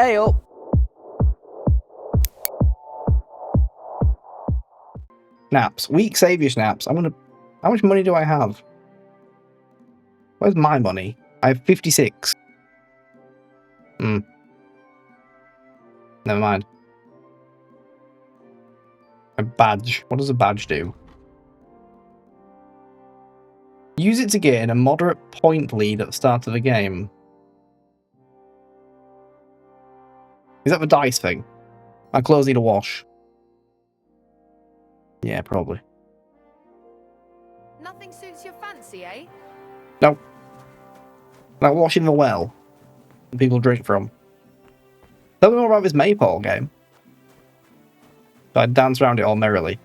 Hey up. Snaps. Weak savior snaps. I'm gonna. How much money do I have? Where's my money? I have 56. Never mind. A badge. What does a badge do? Use it to gain a moderate point lead at the start of the game. Is that the dice thing? My clothes need a wash. Yeah, probably. Nothing suits your fancy, eh? No. Like washing the well that people drink from. Tell me more about this Maypole game. So I dance around it all merrily.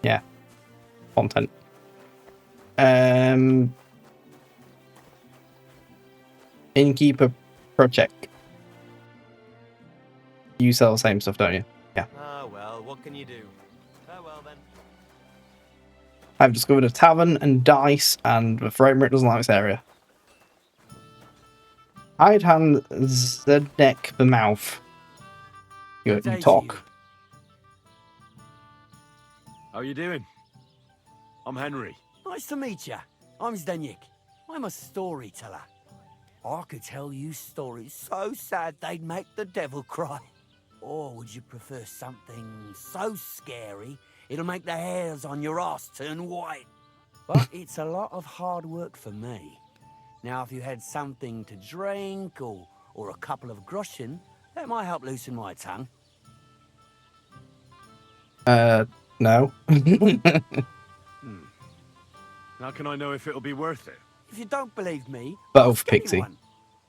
Yeah. Content. Innkeeper project. You sell the same stuff, don't you? Yeah. Ah, well, what can you do? Farewell, then. I've discovered a tavern and dice, and the frame rate doesn't like this area. Hide hand the neck, the mouth. You talk. How are you doing? I'm Henry. Nice to meet you. I'm Zdeněk. I'm a storyteller. I could tell you stories so sad they'd make the devil cry. Or would you prefer something so scary it'll make the hairs on your ass turn white? But it's a lot of hard work for me. Now, if you had something to drink or a couple of groschen, that might help loosen my tongue. No. How can I know if it'll be worth it? If you don't believe me, Both, ask Pixie. anyone.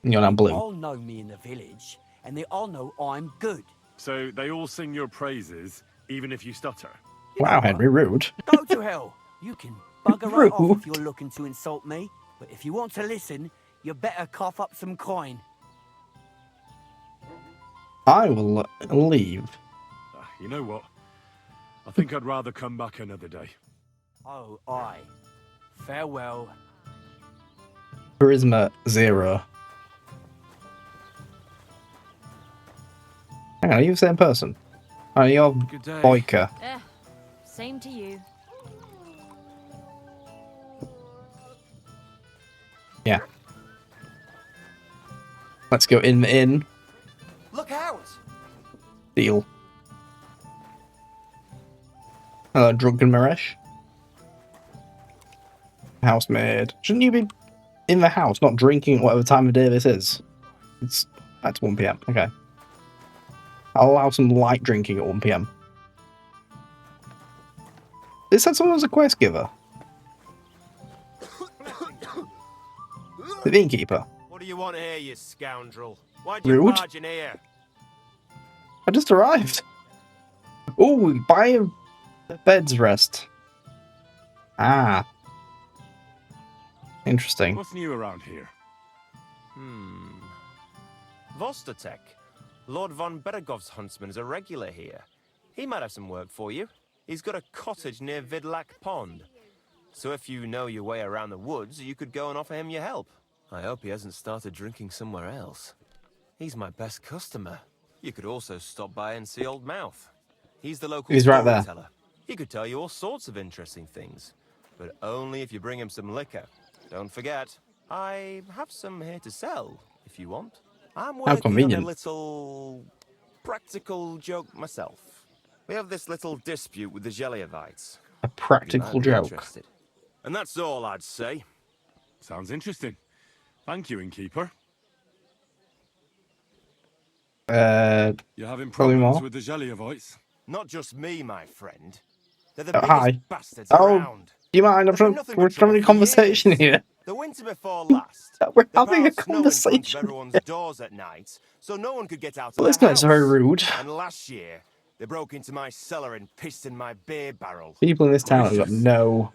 And you're now They blue. all know me in the village, and they all know I'm good. So they all sing your praises, even if you stutter? You know Wow, what? Henry, rude. Go to hell. You can bugger right off if you're looking to insult me. But if you want to listen, you better cough up some coin. I will leave. You know what? I think I'd rather come back another day. Oh, aye. Farewell. Charisma 0. Hang on, are you the same person? Oh, you're Good day. Boyka. Same to you. Yeah. Let's go in the inn. Look out! Deal. Hello, drunken Maresh. Housemaid. Shouldn't you be in the house, not drinking at whatever time of day this is? That's 1 PM. Okay. I'll allow some light drinking at 1 PM. It said someone was a quest giver. The innkeeper. What do you want here, you scoundrel? Why'd you Rude. barge in here? I just arrived. Oh, buy a bed's rest. Ah. Interesting. What's new around here? Vostatek. Lord von Beregov's huntsman is a regular here. He might have some work for you. He's got a cottage near Vidlak Pond. So if you know your way around the woods, you could go and offer him your help. I hope he hasn't started drinking somewhere else. He's my best customer. You could also stop by and see Old Mouth. He's the local He's right there. storyteller. He could tell you all sorts of interesting things, but only if you bring him some liquor. Don't forget, I have some here to sell, if you want. I'm working on a convenient. little practical joke myself. We have this little dispute with the Geliovites. A practical You might be joke. interested. And that's all I'd say. Sounds interesting. Thank you, innkeeper. You're having Probably problems more. with the Geliovites? Not just me, my friend. They're the biggest Hi. bastards Oh, around. do you mind? They've been nothing We're but trouble having a for conversation years. here. The winter before last, We're they having a piled snow in front of conversation. everyone's doors at night, so no one could get out of Well, the this guy's house. very rude. And last year, they broke into my cellar and pissed in my beer barrel. People in this town have got Gracious. no.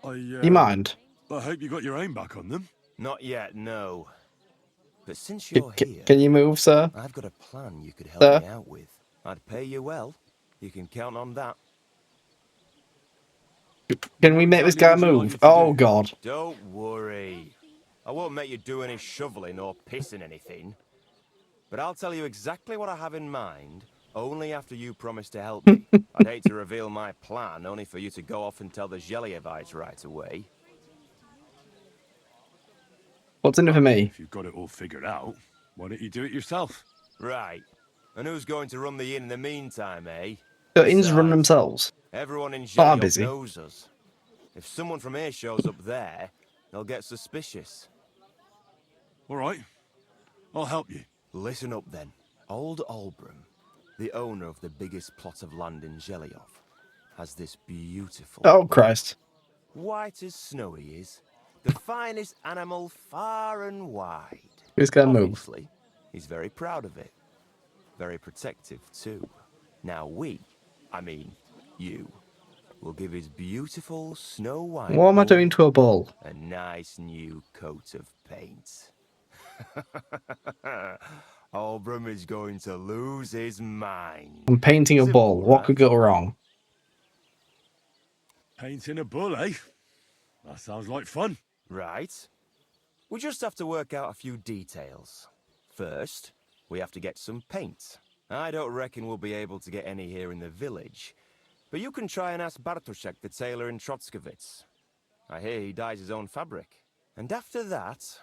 Do you mind? I hope you got your aim back on them. Not yet, no. But since you're here, Can you move, sir? I've got a plan you could help Sir? me out with. I'd pay you well. You can count on that. Can we make this guy move? Oh, God. Don't worry. I won't make you do any shoveling or pissing anything. But I'll tell you exactly what I have in mind, only after you promise to help me. I'd hate to reveal my plan, only for you to go off and tell the Gelievites right away. What's in it for me? If you've got it all figured out, why don't you do it yourself? Right. And who's going to run the inn in the meantime, eh? The inns run Besides, themselves. everyone in Not that Gelioff busy. knows us. If someone from here shows up there, they'll get suspicious. All right. I'll help you. Listen up then. Old Albram, the owner of the biggest plot of land in Gelioff, has this beautiful... Oh, Christ. White as snow he is. The finest animal far and wide. Who's gonna move? Obviously, he's very proud of it. Very protective too. Now I mean you, will give his beautiful snow white What am I bull doing to a bull? a nice new coat of paint. Albram is going to lose his mind. I'm painting a bull. Simple, What could right? go wrong? Painting a bull, eh? That sounds like fun. Right. We just have to work out a few details. First, we have to get some paint. I don't reckon we'll be able to get any here in the village, but you can try and ask Bartoszek, the tailor in Trotskovitz. I hear he dyes his own fabric. And after that,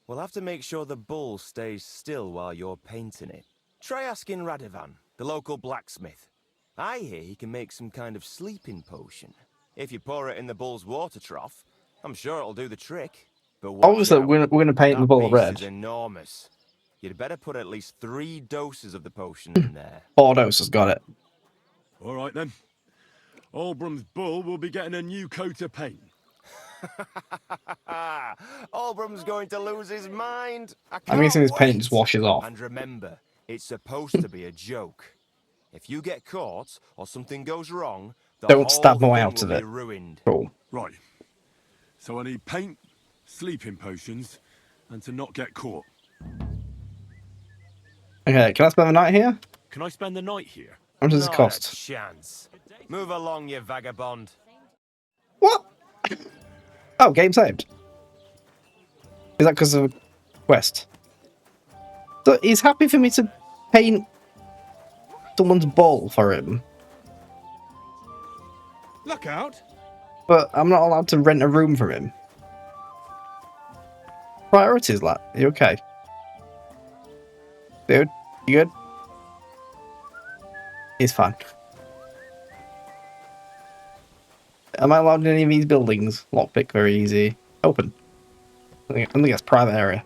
we'll have to make sure the bull stays still while you're painting it. Try asking Radovan, the local blacksmith. I hear he can make some kind of sleeping potion. If you pour it in the bull's water trough, I'm sure it'll do the trick. But watch Obviously, out. we're gonna paint the That bull beast red. is enormous. You'd better put at least 3 doses of the potion in there. 4 doses, got it. All right, then. Albram's bull will be getting a new coat of paint. Albram's going to lose his mind. I'm guessing this paint wait. just washes off. And remember, it's supposed to be a joke. If you get caught or something goes wrong, the Don't whole stab my way thing out will of be it. ruined. Cool. Right. So I need paint, sleeping potions, and to not get caught. Okay, can I spend the night here? Can I spend the night here? How much does it Not a cost? chance. Move along, you vagabond. What? Oh, game saved. Is that because of a quest? So he's happy for me to paint someone's bull for him, Look out! but I'm not allowed to rent a room from him. Priorities, lad. You okay? Dude, you good? He's fine. Am I allowed in any of these buildings? Lockpick, very easy. Open. I think that's private area.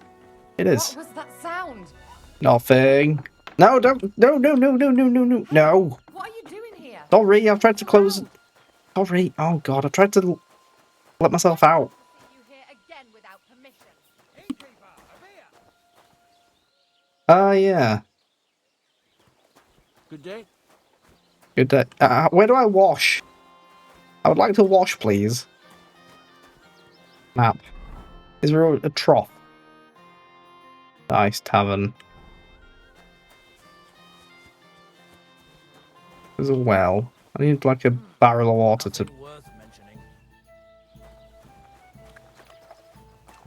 It is. What was that sound? Nothing. No, don't. No, no, no, no, no, no, no. No. What are you doing here? Sorry, I've tried to close. Sorry. Oh, God. I tried to let myself out. You here again without permission. Yeah. Good day. Good day. Where do I wash? I would like to wash, please. Map. Is there a trough? Nice tavern. There's a well. I need like a barrel of water to...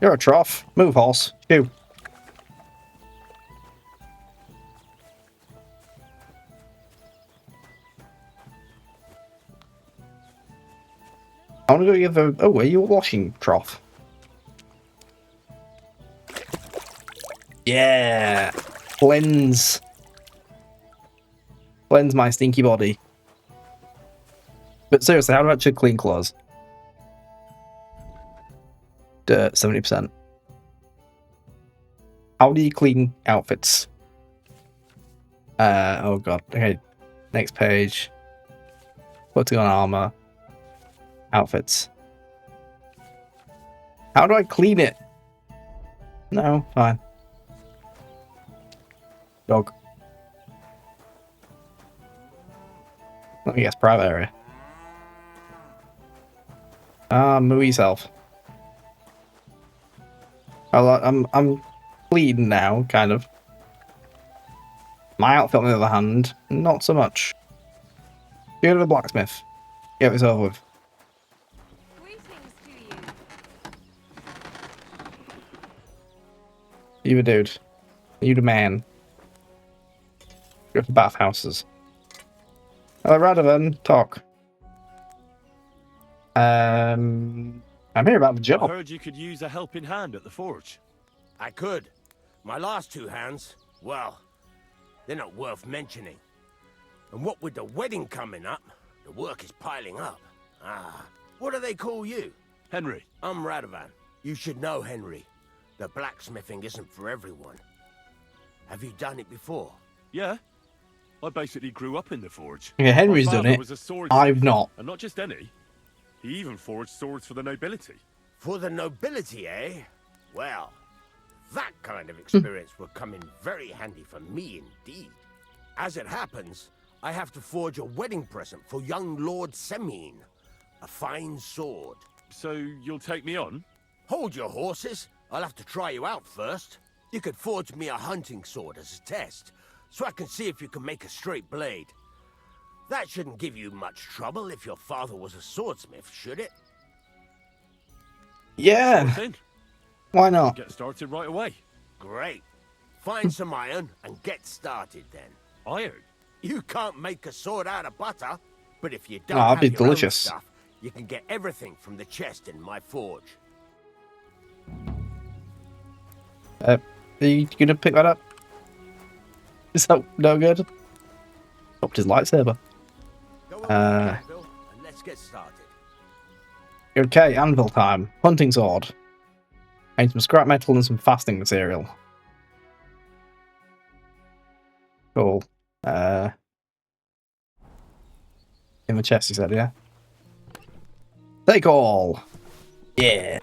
You're a trough. Move, horse. Shoo. I want to go give a... Oh, are you a washing trough? Yeah! Cleanse. Cleanse my stinky body. But seriously, how do I actually clean clothes? Dirt, 70%. How do you clean outfits? Oh god. Okay, next page. Putting on armor. Outfits. How do I clean it? No, fine. Dog. Let me guess, private area. Move yourself. I'm clean now, kind of. My outfit, on the other hand, not so much. Go to the blacksmith. Get this over with. Greetings to you. You a dude. You the man. Go to bathhouses. Hello, Radovan. Talk. I'm here about the I job. heard you could use a helping hand at the forge. I could. My last two hands, well, they're not worth mentioning. And what with the wedding coming up, the work is piling up. Ah, what do they call you? Henry. I'm Radovan. You should know, Henry. The blacksmithing isn't for everyone. Have you done it before? Yeah. I basically grew up in the forge. Yeah, Henry's My done father it. was a swordsmith, I've not. and not just any. He even forged swords for the nobility. For the nobility, eh? Well, that kind of experience will come in very handy for me indeed. As it happens, I have to forge a wedding present for young Lord Semine. A fine sword. So you'll take me on? Hold your horses. I'll have to try you out first. You could forge me a hunting sword as a test, so I can see if you can make a straight blade. That shouldn't give you much trouble if your father was a swordsmith, should it? Yeah. Sure thing. Why not? Get started right away. Great. Find some iron and get started then. Iron? You can't make a sword out of butter, but if you don't Oh, that'd have be your delicious. own stuff, you can get everything from the chest in my forge. Are you gonna pick that up? Is that no good? Dropped his lightsaber. Go over to the anvil and let's get started. Okay, anvil time. Hunting sword. I need some scrap metal and some fasting material. Cool. In the chest, he said, yeah? Take all! Yeah.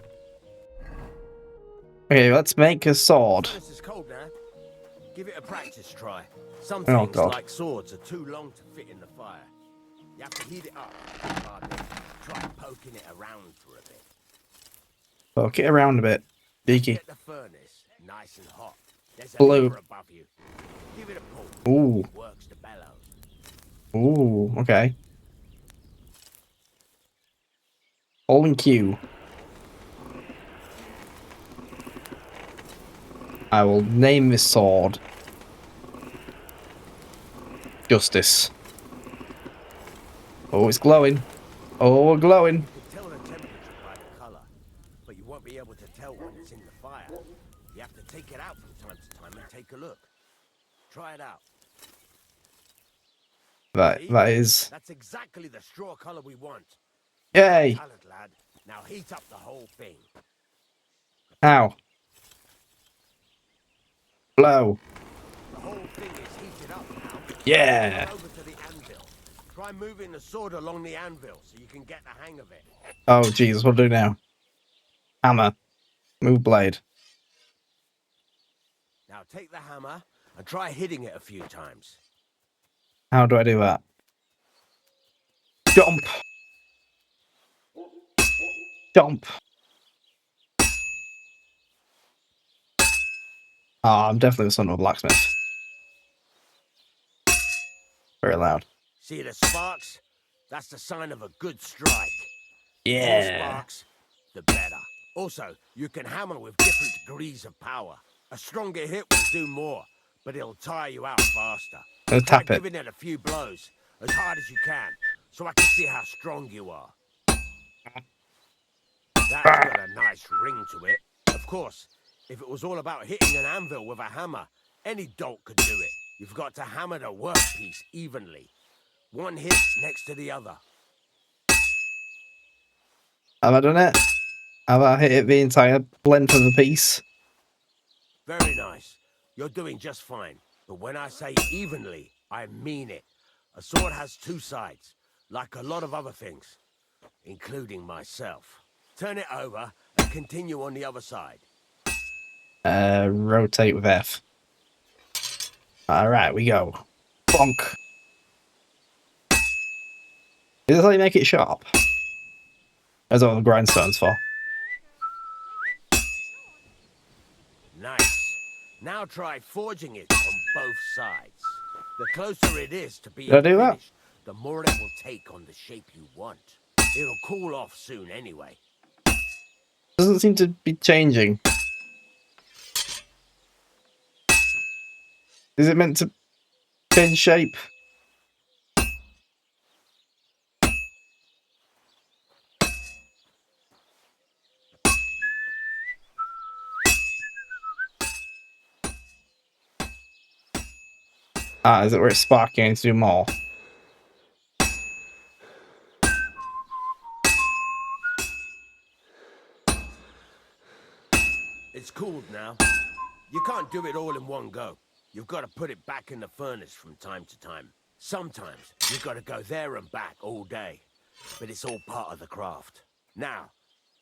Okay, let's make a sword. This is cold now. Give it a practice try. Some Oh, things, God. like swords, are too long to fit in the fire. You have to heat it up. Pardon me. Try poking it around for a bit. Poke it around a bit. Beaky. Get the furnace nice and hot. There's a Blue. lever above you. Give it a pull. Ooh. Works the bellows. Ooh, okay. Holding Q. I will name this sword Justice. Oh, it's glowing. Oh, glowing. You can tell the temperature by the color, but you won't be able to tell when it's in the fire. You have to take it out from time to time and take a look. Try it out. See? That is. That's exactly the straw color we want. Yay! Talent, lad. Now heat up the whole thing. Ow. Blow. The whole thing is heated up now. Yeah. Go over to the anvil. Try moving the sword along the anvil so you can get the hang of it. Oh, Jesus, what do I do now? Hammer. Move blade. Now take the hammer and try hitting it a few times. How do I do that? Jump. Jump. Oh, I'm definitely the son of a blacksmith. Very loud. See the sparks? That's the sign of a good strike. More Yeah. sparks, the better. Also, you can hammer with different degrees of power. A stronger hit will do more, but it'll tire you out faster. I'll Try tap it. giving it a few blows, as hard as you can, so I can see how strong you are. That's got a nice ring to it. Of course, if it was all about hitting an anvil with a hammer, any dolt could do it. You've got to hammer the workpiece evenly. One hit next to the other. Have I done it? Have I hit it the entire length of the piece? Very nice. You're doing just fine. But when I say evenly, I mean it. A sword has two sides, like a lot of other things, including myself. Turn it over and continue on the other side. Rotate with F. Alright, we go. Bonk. Is this how you make it sharp? That's what the grindstone's for. Nice. Now try forging it on both sides. The closer it is to being Did I do that? finished, the more it will take on the shape you want. It'll cool off soon anyway. Doesn't seem to be changing. Is it meant to change shape? Ah, is it where it's sparking and to do more? It's cooled now. You can't do it all in one go. You've got to put it back in the furnace from time to time. Sometimes you've got to go there and back all day. But it's all part of the craft. Now,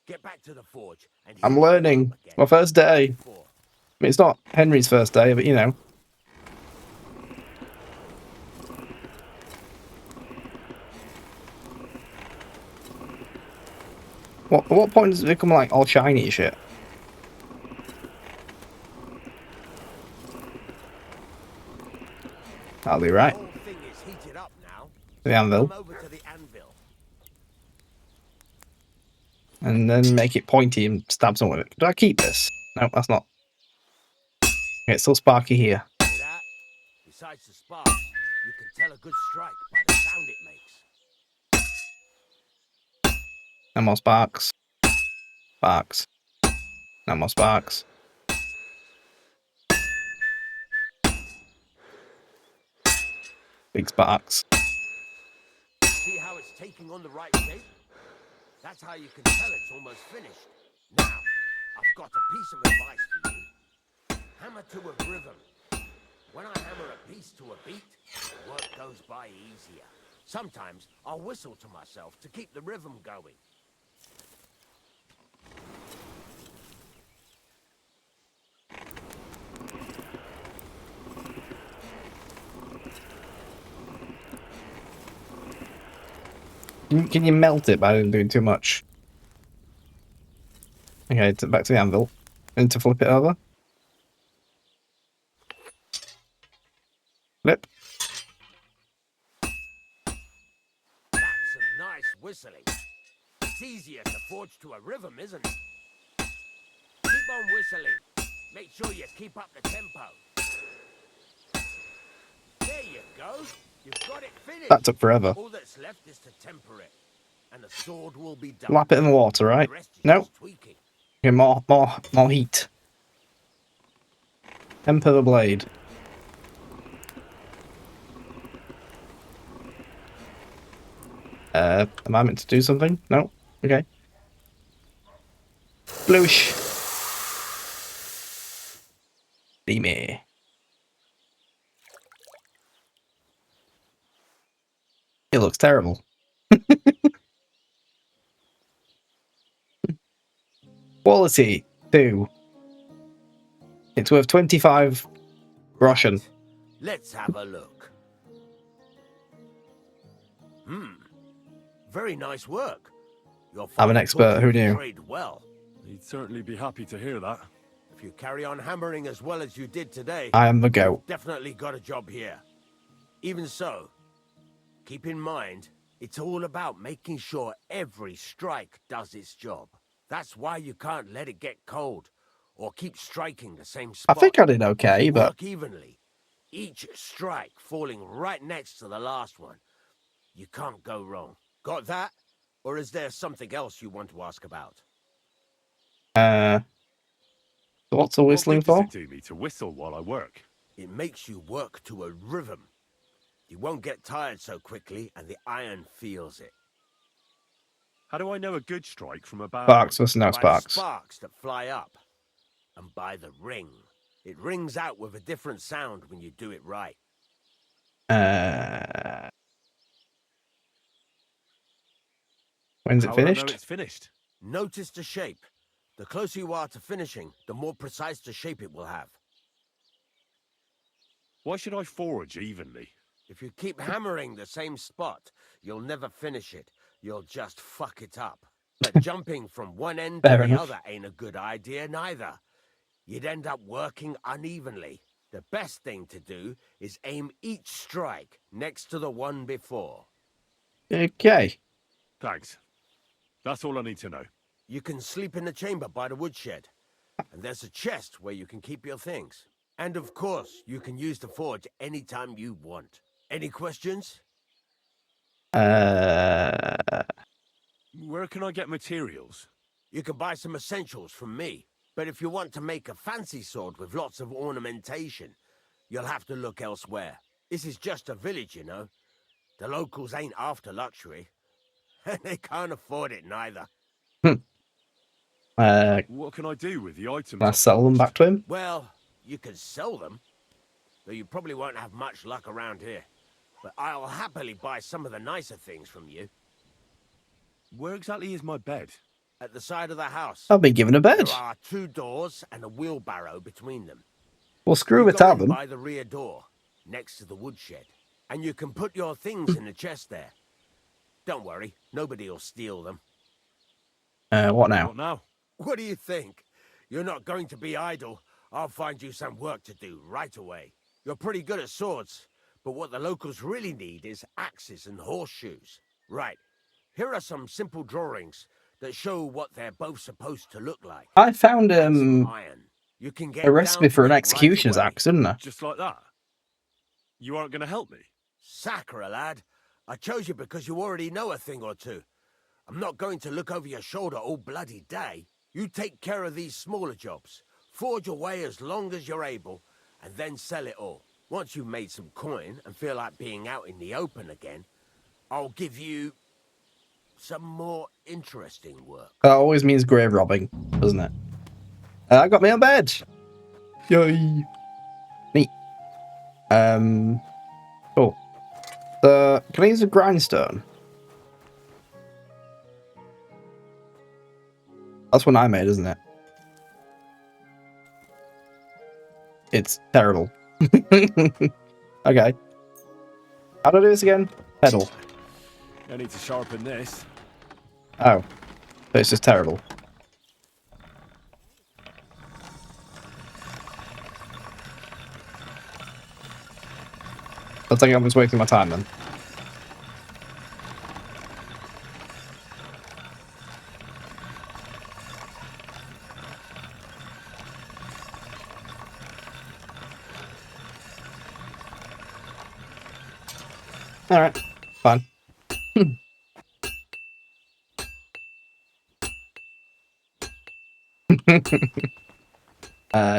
get back to the forge and I'm heat it up learning. again. It's my first day. Before. I mean, it's not Henry's first day, but you know. At what point does it become like all shiny and shit? That'll be right. The whole thing is heated up now. The anvil. Come over to the anvil. And then make it pointy and stab someone with it. Do I keep this? No, that's not. Okay, it's still sparky here. See that? Besides the sparks, you can tell a good strike by the sound it makes. No more sparks. Sparks. No more sparks. Big sparks. See how it's taking on the right shape? That's how you can tell it's almost finished. Now, I've got a piece of advice for you. Hammer to a rhythm. When I hammer a piece to a beat, the work goes by easier. Sometimes I'll whistle to myself to keep the rhythm going. Can you melt it by doing too much? Okay, back to the anvil. And to flip it over. Flip. That's some nice whistling. It's easier to forge to a rhythm, isn't it? Keep on whistling. Make sure you keep up the tempo. There you go. You've got it finished. That took forever. All that's left is to temper it. And the sword will be done. Lap it in the water, right? The rest is No. just tweaking. Okay, more heat. Temper the blade. Am I meant to do something? No? Okay. Bloosh. Steamy. It looks terrible. Quality 2. It's worth 25 Russian. Let's have a look. Very nice work. Your I'm an father expert, taught who you the knew? trade well. He'd certainly be happy to hear that. If you carry on hammering as well as you did today, I am the goat. definitely got a job here. Even so, keep in mind, it's all about making sure every strike does its job. That's why you can't let it get cold, or keep striking the same I spot. think I did okay, but Work evenly. Each strike falling right next to the last one. You can't go wrong. Got that? Or is there something else you want to ask about? what's the whistling What good for? does it do me to whistle while I work? It makes you work to a rhythm. You won't get tired so quickly, and the iron feels it. How do I know a good strike from a bad Sparks, one? listen now, By the sparks. sparks that fly up, and by the ring. It rings out with a different sound when you do it right. When's it How will I know finished? it's finished? Notice the shape. The closer you are to finishing, the more precise the shape it will have. Why should I forge evenly? If you keep hammering the same spot, you'll never finish it. You'll just fuck it up. But jumping from one end to Fair the enough. other ain't a good idea neither. You'd end up working unevenly. The best thing to do is aim each strike next to the one before. Okay. Thanks. That's all I need to know. You can sleep in the chamber by the woodshed. And there's a chest where you can keep your things. And of course, you can use the forge anytime you want. Any questions? Where can I get materials? You can buy some essentials from me. But if you want to make a fancy sword with lots of ornamentation, you'll have to look elsewhere. This is just a village, you know. The locals ain't after luxury. And they can't afford it neither. What can I do with the items? Can I sell them back to him? Well, you can sell them, though you probably won't have much luck around here. But I'll happily buy some of the nicer things from you. Where exactly is my bed? At the side of the house, I'll be given a bed. there are 2 doors and a wheelbarrow between them. Well, screw You it go out in then. by the rear door, next to the woodshed. And you can put your things in the chest there. Don't worry, nobody'll steal them. What now? What now? What do you think? You're not going to be idle. I'll find you some work to do right away. You're pretty good at swords, but what the locals really need is axes and horseshoes. Right, here are some simple drawings that show what they're both supposed to look like. I found And some iron. You can get a recipe down for to an it executioner's right away. axe, didn't I? Just like that? You aren't going to help me? Sacre, lad. I chose you because you already know a thing or two. I'm not going to look over your shoulder all bloody day. You take care of these smaller jobs. Forge away as long as you're able, and then sell it all. Once you've made some coin and feel like being out in the open again, I'll give you some more interesting work. That always means grave robbing, doesn't it? I got me a bed. Yay! Neat. Cool. Can I use a grindstone? That's one I made, isn't it? It's terrible. Okay. How do I do this again? Pedal. I need to sharpen this. Oh. So it's just terrible. Looks like I'm just wasting my time then. Alright, fine.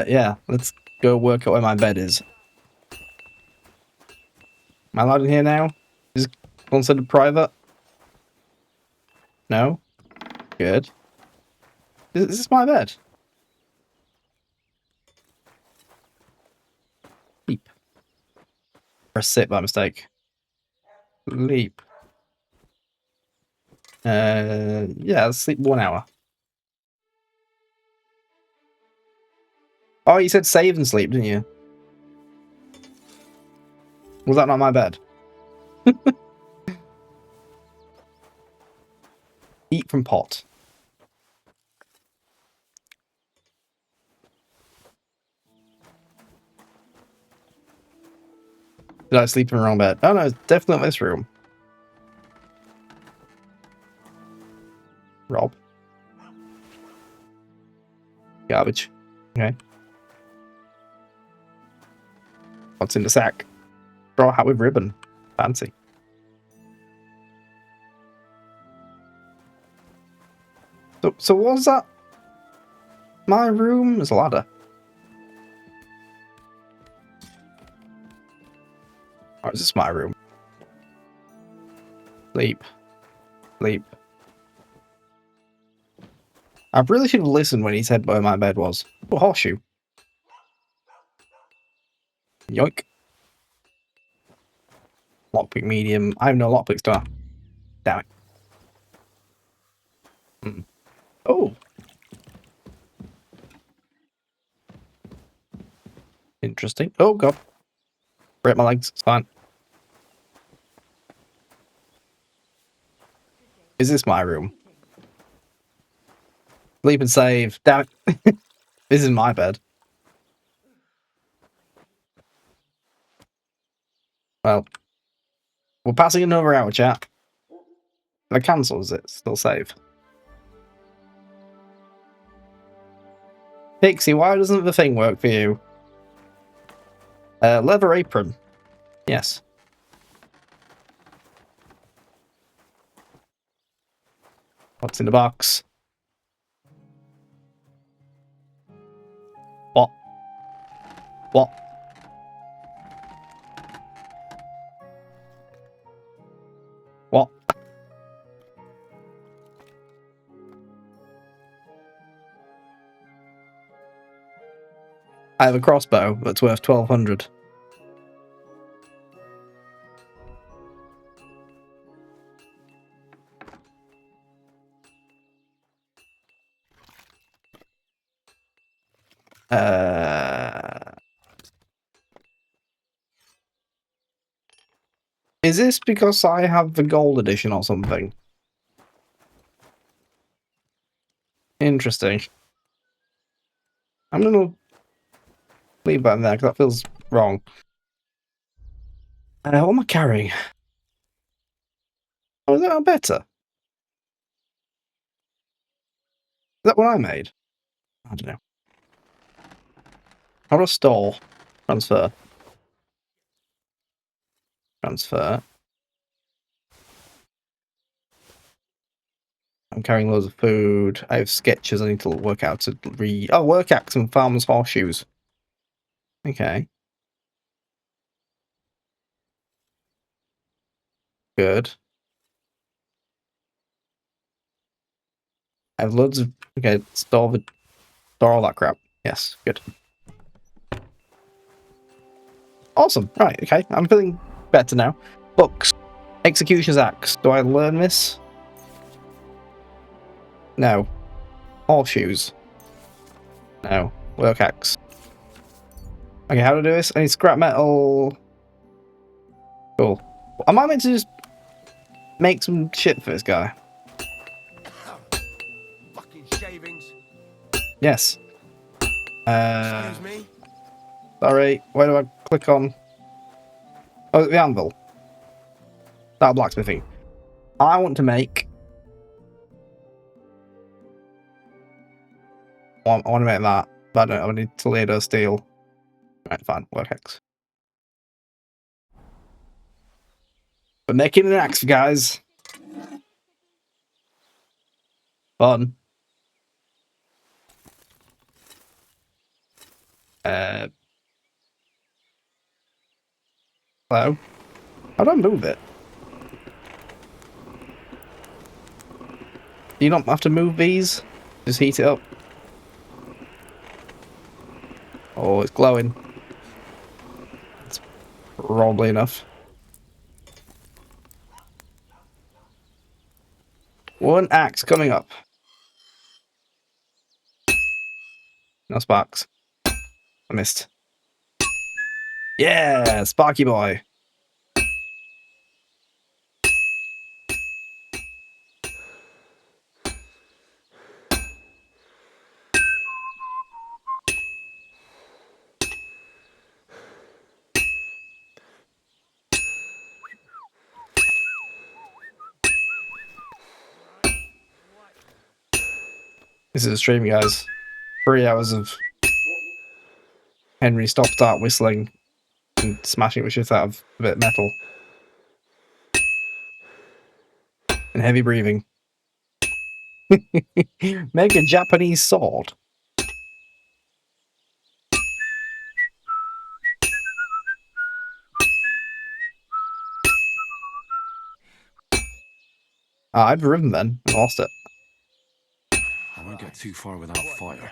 Yeah, let's go work out where my bed is. Am I allowed in here now? Is it considered private? No? Good. Is this my bed? Sleep. Press sit by mistake. Sleep. Yeah, let's sleep 1 hour. Oh, you said save and sleep, didn't you? Was that not my bed? Eat from pot. Did I sleep in the wrong bed? Oh no, it's definitely not this room. Rob. Garbage. Okay. What's in the sack? Straw hat with ribbon. Fancy. So what was that? My room? There's a ladder. Or is this my room? Sleep. Sleep. I really should have listened when he said where my bed was. Oh, horseshoe. Yoink. Lockpick medium. I have no lockpicks, do I? Damn it. Oh. Interesting. Oh, God. Break my legs. It's fine. Is this my room? Sleep and save. Damn it. This is my bed. Well, we're passing another hour, chat. If I cancel, is it still save? Pixie, why doesn't the thing work for you? Leather apron. Yes. What's in the box? What? What? What? I have a crossbow that's worth 1,200. Is this because I have the gold edition or something? Interesting. I'm gonna leave that in there because that feels wrong. What am I carrying? Oh, is that better? Is that what I made? I don't know. How do I store? Transfer. Transfer. I'm carrying loads of food. I have sketches I need to work out to read. Oh, work axe and farmer's horseshoes. Okay. Good. I have loads of... Okay, store all that crap. Yes, good. Awesome. Right, okay. I'm feeling better now. Books. Executioner's Axe. Do I learn this? No. Horseshoes. No. Work axe. Okay, how do I do this? I need scrap metal. Cool. Am I meant to just make some shit for this guy? Fucking shavings. Yes. Excuse me? Sorry. Where do I click on? Oh, the anvil. That blacksmithing. I want to make... I want to make that. But I need Toledo steel. Right, fine. Work axe. We're making an axe, guys. Fun. Hello? How do I move it? Do you not have to move these? Just heat it up. Oh, it's glowing. It's probably enough. One axe coming up. No sparks. I missed. Yeah, Sparky boy. This is a stream, guys. 3 hours of Henry stop-start whistling and smashing the shit out of a bit of metal. And heavy breathing. Make a Japanese sword. I'd ridden then. I lost it. I won't get too far without fire.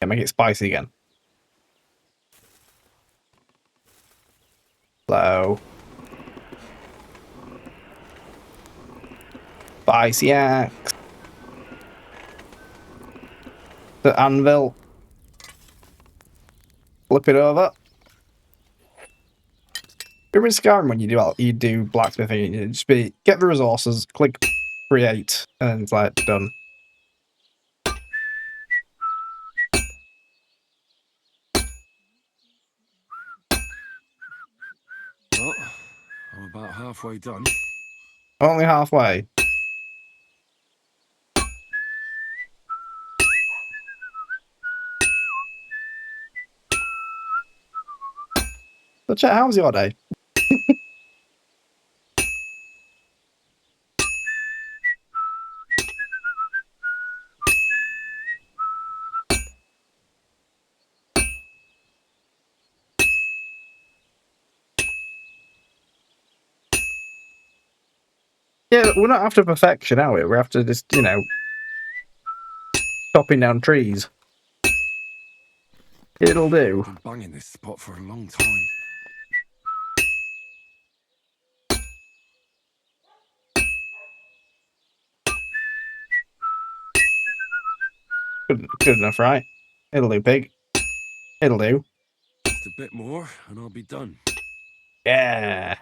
Yeah, make it spicy again. Hello. Spicy axe. The anvil. Flip it over. Remember in Skyrim when you do blacksmithing, you just get the resources, click create, and it's like done. Well, I'm about halfway done. Only halfway. So, chat, how was your day? Yeah, we're not after perfection, are we? We're after just, you know, chopping down trees. It'll do. I've been banging this spot for a long time. Good enough, right? It'll do, pig. It'll do. Just a bit more, and I'll be done. Yeah.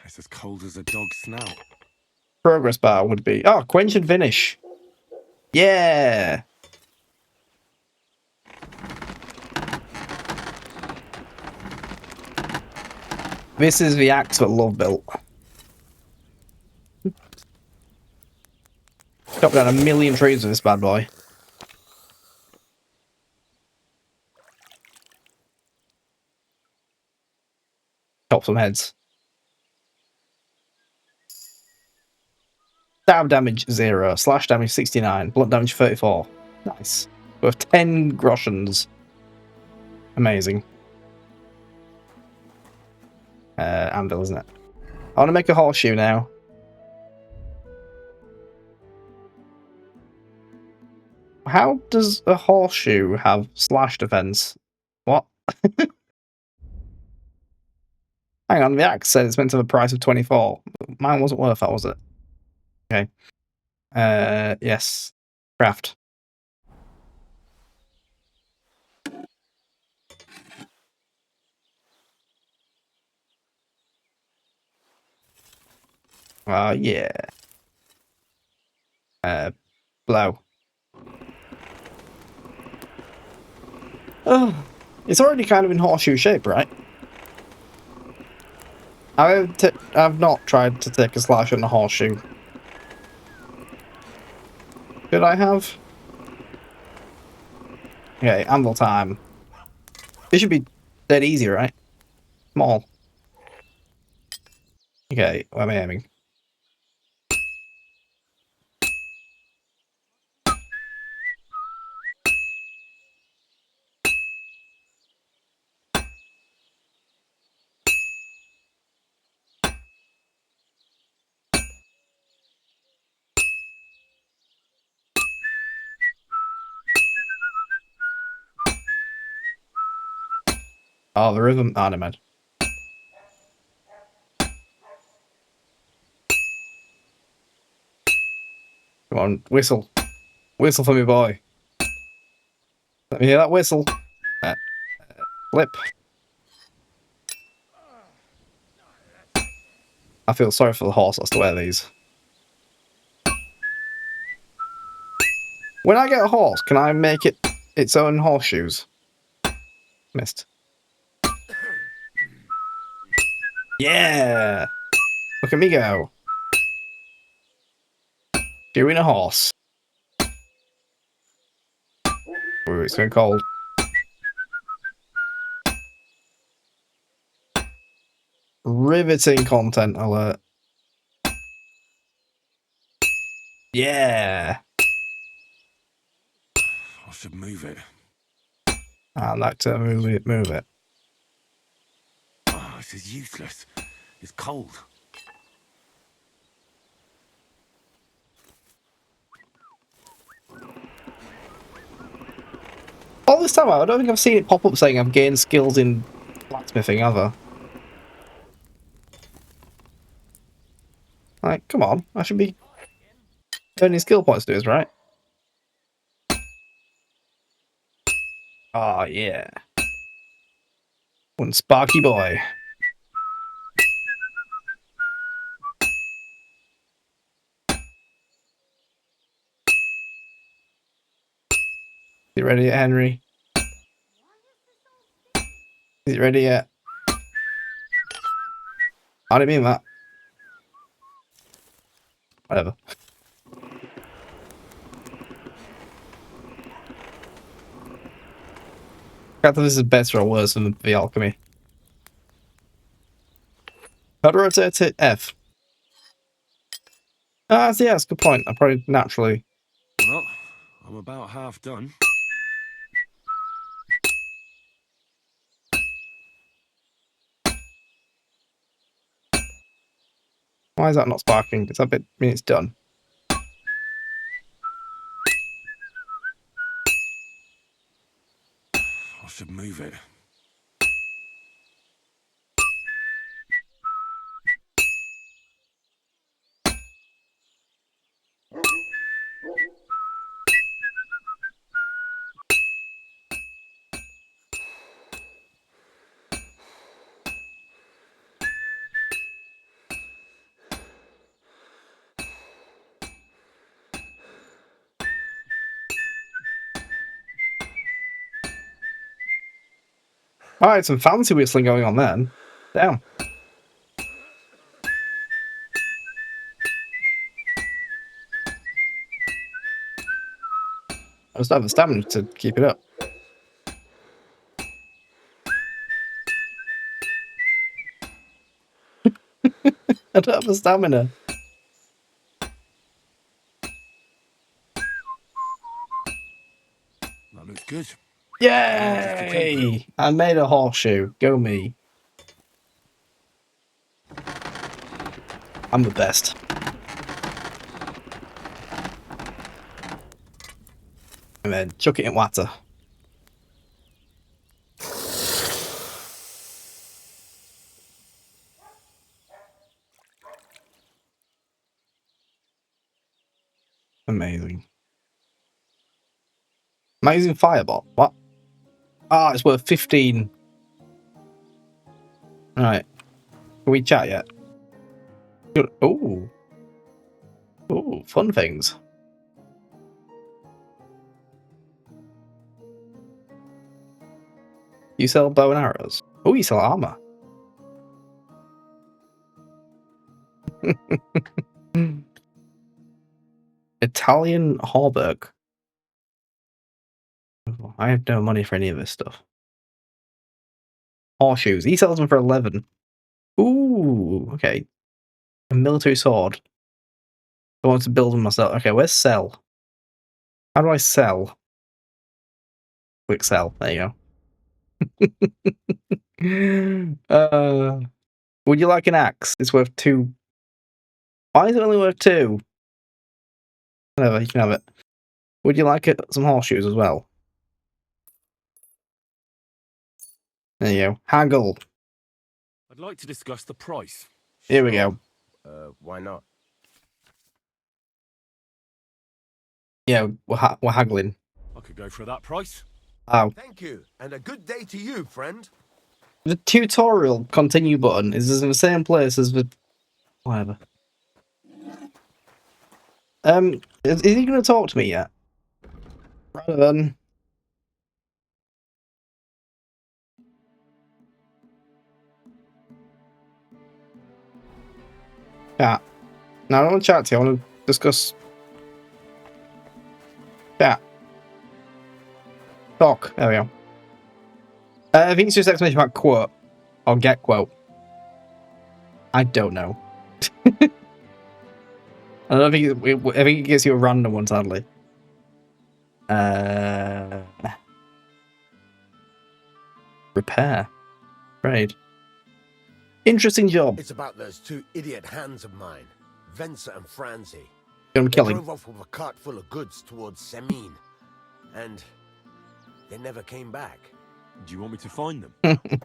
It's as cold as a dog's snout. Progress bar would be... Oh, quench and finish. Yeah. This is the axe that Love built. Chop down 1,000,000 trees with this bad boy. Chop some heads. Stab damage 0. Slash damage 69. Blunt damage 34. Nice. Worth 10 groshens. Amazing. Anvil, isn't it? I want to make a horseshoe now. How does a horseshoe have slash defense? What? Hang on, the axe said it's meant to have a price of 24. Mine wasn't worth that, was it? Okay. Yes. Craft. Yeah. Blow. Oh, it's already kind of in horseshoe shape, right? I've not tried to take a slash on a horseshoe. Should I have? Okay, anvil time. This should be dead easy, right? Small. Okay, where am I aiming? Oh, the rhythm. Oh, never mind. Come on, whistle. Whistle for me, boy. Let me hear that whistle. Flip. I feel sorry for the horse has to wear these. When I get a horse, can I make it its own horseshoes? Missed. Yeah! Look at me go. Doing a horse. Ooh, it's going cold. Riveting content alert. Yeah! I should move it. I'd like to move it, move it. Oh, this is useless. It's cold. All this time, I don't think I've seen it pop up saying I've gained skills in blacksmithing ever. Like, come on, I should be earning skill points to this, right? Oh, yeah. One sparky boy. You ready, Henry? Is it ready yet? I didn't mean that. Whatever. I can't tell if this is better or worse than the alchemy. How to rotate to F? Ah, so yeah, that's a good point. I probably naturally. Well, I'm about half done. Why is that not sparking? Does that bit mean it's done? I should move it. Alright, some fancy whistling going on then. Damn. I just have the stamina to keep it up. I don't have the stamina. That looks good. Yay! I made a horseshoe. Go me. I'm the best. And then chuck it in water. Amazing. Amazing fireball. What? Ah, it's worth 15. Alright. Can we chat yet? Oh. Oh, fun things. You sell bow and arrows. Oh, you sell armor. Italian Hauberk. I have no money for any of this stuff. Horseshoes. He sells them for 11. Ooh, okay. A military sword. I want to build them myself. Okay, where's sell? How do I sell? Quick sell. There you go. Would you like an axe? It's worth 2. Why is it only worth 2? Whatever, you can have it. Would you like some horseshoes as well? There you go. Haggle. I'd like to discuss the price. Here we go. Why not? Yeah, we're haggling. I could go for that price. Oh. Thank you, and a good day to you, friend. The tutorial continue button is in the same place as the... Whatever. Is he going to talk to me yet? Right then. Chat. No, I don't want to chat to you. I want to discuss... Chat. Talk. There we go. I think it's just exclamation mark quote. Or get quote. I don't know. I don't think I think it gives you a random one, sadly. Repair. Trade. Interesting job. It's about those 2 idiot hands of mine, Venser and Franzi. I'm They killing. drove off with a cart full of goods towards Semin, and they never came back. Do you want me to find them?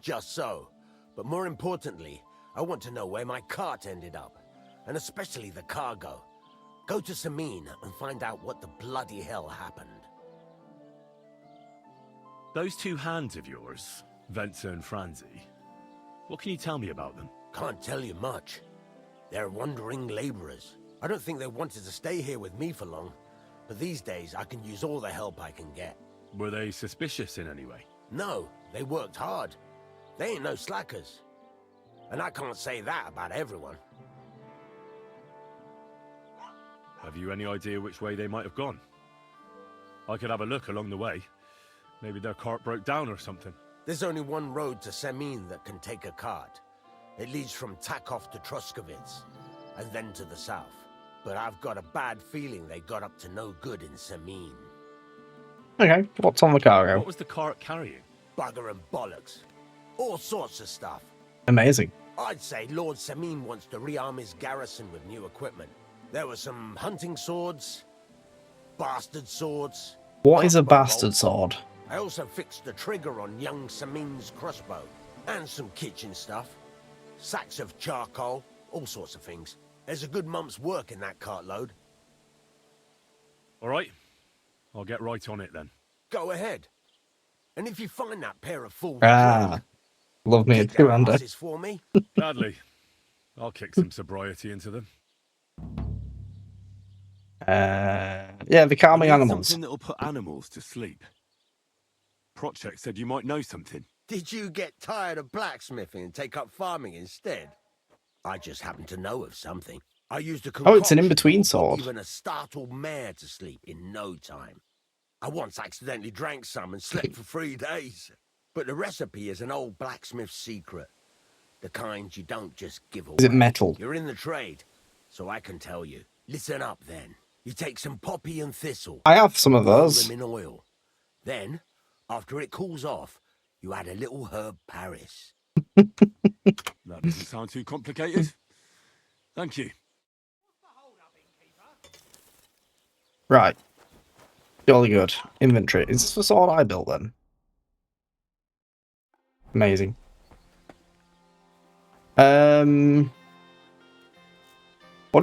Just so. But more importantly, I want to know where my cart ended up, and especially the cargo. Go to Semin and find out what the bloody hell happened. Those 2 hands of yours, Venser and Franzi, what can you tell me about them? Can't tell you much. They're wandering laborers. I don't think they wanted to stay here with me for long, but these days I can use all the help I can get. Were they suspicious in any way? No, they worked hard. They ain't no slackers. And I can't say that about everyone. Have you any idea which way they might have gone? I could have a look along the way. Maybe their cart broke down or something. There's only one road to Semin that can take a cart. It leads from Takov to Troskovitz, and then to the south. But I've got a bad feeling they got up to no good in Semin. Okay, what's on the cargo? What was the cart carrying? Bugger and bollocks. All sorts of stuff. Amazing. I'd say Lord Semin wants to rearm his garrison with new equipment. There were some hunting swords, bastard swords. What is a crossbow bastard bolts. sword? I also fixed the trigger on young Semin's crossbow. And some kitchen stuff. Sacks of charcoal, all sorts of things. There's a good month's work in that cartload. All right. I'll get right on it then. Go ahead. And if you find that pair of fools, Love me a kick their two-hander. asses for me. Gladly. I'll kick some sobriety into them. Yeah, the calming I need animals. Something that'll put animals to sleep. Project said you might know something. Did you get tired of blacksmithing and take up farming instead? I just happen to know of something. I used a Oh, it's an concoction in-between that will put sword. even a startled mare to sleep in no time. I once accidentally drank some and slept for 3 days. But the recipe is an old blacksmith's secret. The kind you don't just give away. Is it metal? You're in the trade, so I can tell you. Listen up then. You take some poppy and thistle. I have some of Boil those. them in oil. Then, after it cools off, you add a little herb Paris. That doesn't sound too complicated. Thank you. Right. Jolly good. Inventory. Is this the sword I built then? Amazing. What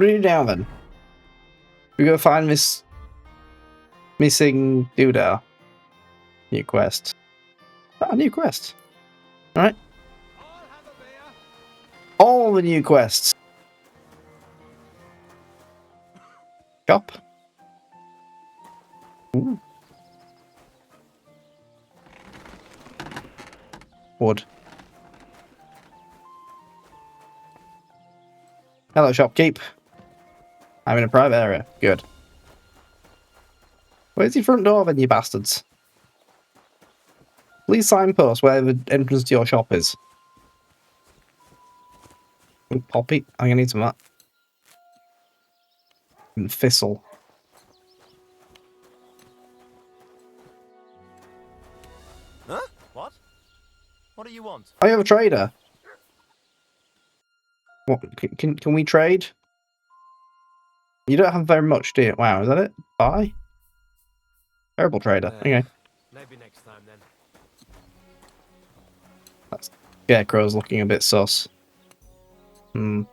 do we do now then? We go find this missing doodah. New quest. Ah, new quest. Alright. All the new quests. Shop. Ooh. Wood. Hello, shopkeep. I'm in a private area. Good. Where's your front door then, you bastards? Please signpost where the entrance to your shop is. Ooh, poppy. I'm gonna need some of that. And thistle. Huh? What? What do you want? I have a trader. What can we trade? You don't have very much, do you? Wow, is that it? Buy? Terrible trader. Okay. Maybe next time then. That scarecrow's looking a bit sus. A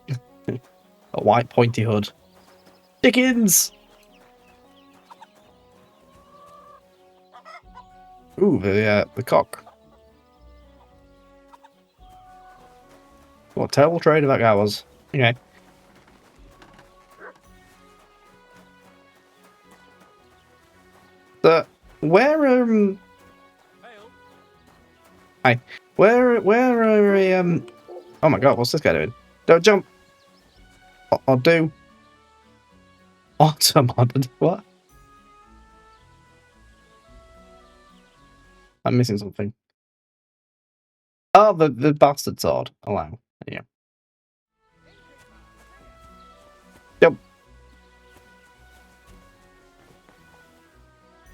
white pointy hood. Chickens! Ooh, the cock. What a terrible trader that guy was. Okay. So, where hi. Where are oh my god, what's this guy doing? Don't jump! I'll do. Auto-modded. What? I'm missing something. Oh, the bastard sword. Oh wow. Yeah. Yep.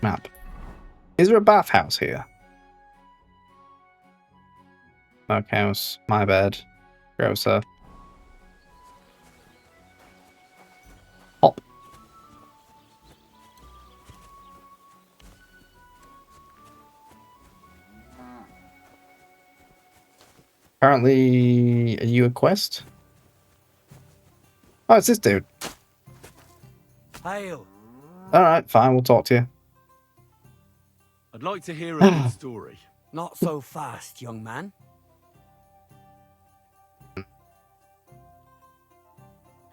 Map. Is there a bathhouse here? Smokehouse. My bed. Grocer. Hop. Apparently, are you a quest? Oh, it's this dude. Hail. Alright, fine, we'll talk to you. I'd like to hear a good story. Not so fast, young man.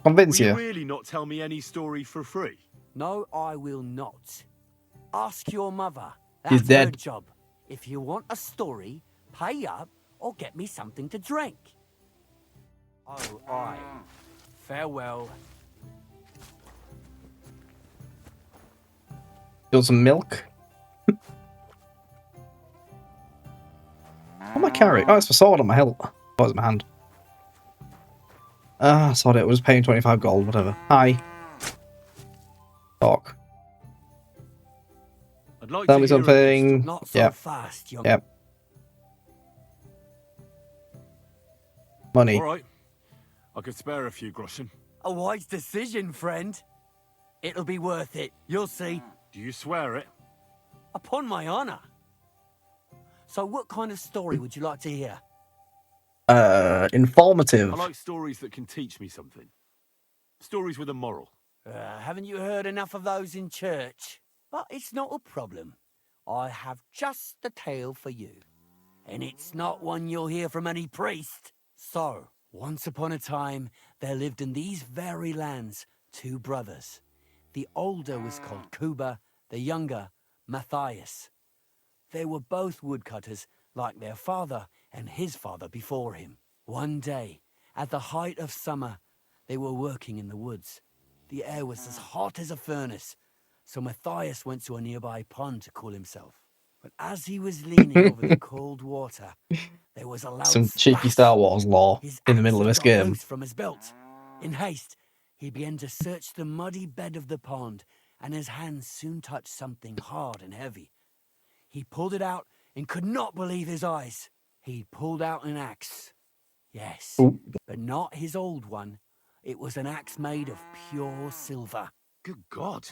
Convince Will you. you really not tell me any story for free? No, I will not. Ask your mother. She's That's her dead. job. If you want a story, pay up or get me something to drink. Oh, aye. Farewell. Got some milk. What am I carrying? Oh, it's a sword on my hilt. Oh, it's my hand. Ah, sorry, it was paying 25 gold, whatever. Hi. Talk. I'd like Tell to me hear a good something. Not so Yep. fast, young. Yep. Money. All right. I could spare a few groschen. A wise decision, friend. It'll be worth it. You'll see. Do you swear it? Upon my honor. So what kind of story would you like to hear? Informative. I like stories that can teach me something. Stories with a moral. Haven't you heard enough of those in church? But it's not a problem. I have just the tale for you. And it's not one you'll hear from any priest. So, once upon a time, there lived in these very lands 2 brothers. The older was called Kuba, the younger, Matthias. They were both woodcutters, like their father and his father before him. One day, at the height of summer, they were working in the woods. The air was as hot as a furnace, so Matthias went to a nearby pond to cool himself. But as he was leaning over the cold water, there was a loud Some splash. cheeky Star Wars lore His in the middle axe of this got game. loose from his belt. In haste, he began to search the muddy bed of the pond, and his hands soon touched something hard and heavy. He pulled it out and could not believe his eyes. He pulled out an axe. Yes, Ooh. but not his old one. It was an axe made of pure silver. Good God.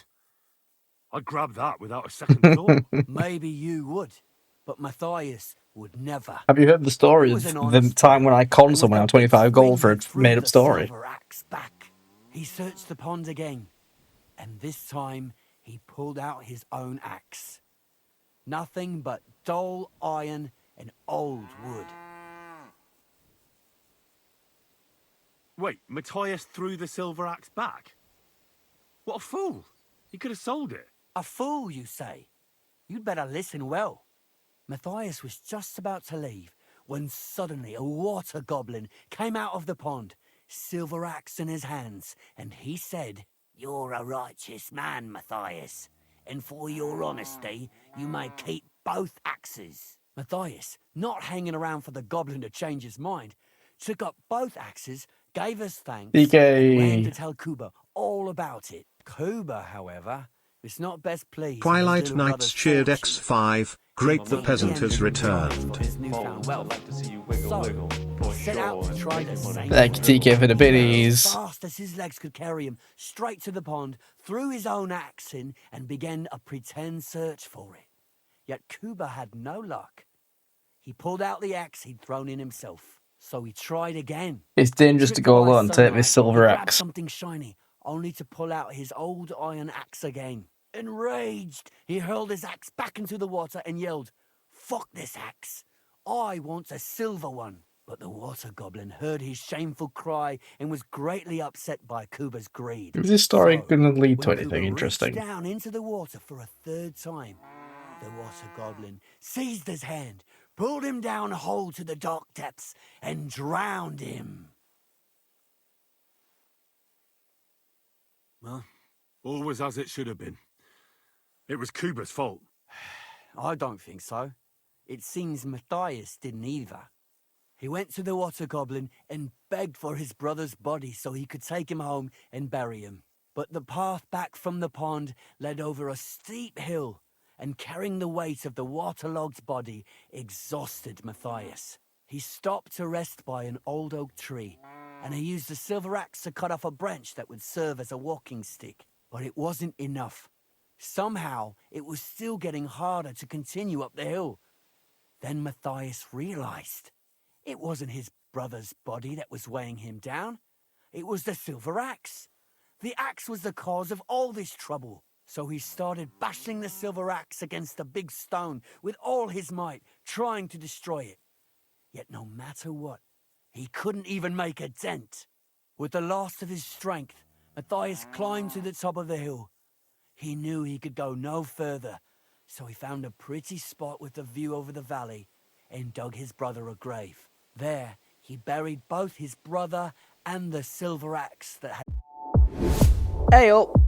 I'd grab that without a second thought. Maybe you would, but Matthias would never. Have you heard the story He of was an the honest time man, when I and conned with someone a on big 25 gold for swing, a he threw made up the story? silver axe back. He searched the pond again, and this time he pulled out his own axe. Nothing but dull iron and old wood. Wait, Matthias threw the silver axe back? What a fool! He could have sold it. A fool, you say? You'd better listen well. Matthias was just about to leave when suddenly a water goblin came out of the pond, silver axe in his hands, and he said, "You're a righteous man, Matthias, and for your honesty, you may keep both axes." Matthias, not hanging around for the goblin to change his mind, took up both axes, gave us thanks, and ran to DK. tell Kuba all about it. Kuba, however, was not best pleased with his Twilight little Knights brother's cheered fortune. X5. Great the peasant has returned. His newfound wealth. I'd like to see you wiggle, So, wiggle, for he set out sure, to and try make the your money. same. Thank you, TK, for the As biddies. fast as his legs could carry him, straight to the pond, threw his own axe in, and began a pretend search for it. Yet Kuba had no luck. He pulled out the axe he'd thrown in himself. So he tried again. It's dangerous to Tricked go by alone and take this sunlight, silver he grabbed axe. something shiny, only to pull out his old iron axe again. Enraged, he hurled his axe back into the water and yelled, "Fuck this axe! I want a silver one." But the water goblin heard his shameful cry and was greatly upset by Kuba's greed. Is this story So, going to lead to when anything Kuba interesting? reached down into the water for a third time, the water goblin seized his hand, pulled him down a hole to the dark depths, and drowned him. Well, all was as it should have been. It was Kuba's fault. I don't think so. It seems Matthias didn't either. He went to the water goblin and begged for his brother's body so he could take him home and bury him. But the path back from the pond led over a steep hill, and carrying the weight of the waterlogged body exhausted Matthias. He stopped to rest by an old oak tree, and he used a silver axe to cut off a branch that would serve as a walking stick. But it wasn't enough. Somehow, it was still getting harder to continue up the hill. Then Matthias realized it wasn't his brother's body that was weighing him down. It was the silver axe. The axe was the cause of all this trouble. So he started bashing the silver axe against the big stone with all his might, trying to destroy it. Yet no matter what, he couldn't even make a dent. With the last of his strength, Matthias climbed to the top of the hill. He knew he could go no further, so he found a pretty spot with a view over the valley and dug his brother a grave. There, he buried both his brother and the silver axe that had... Hey up!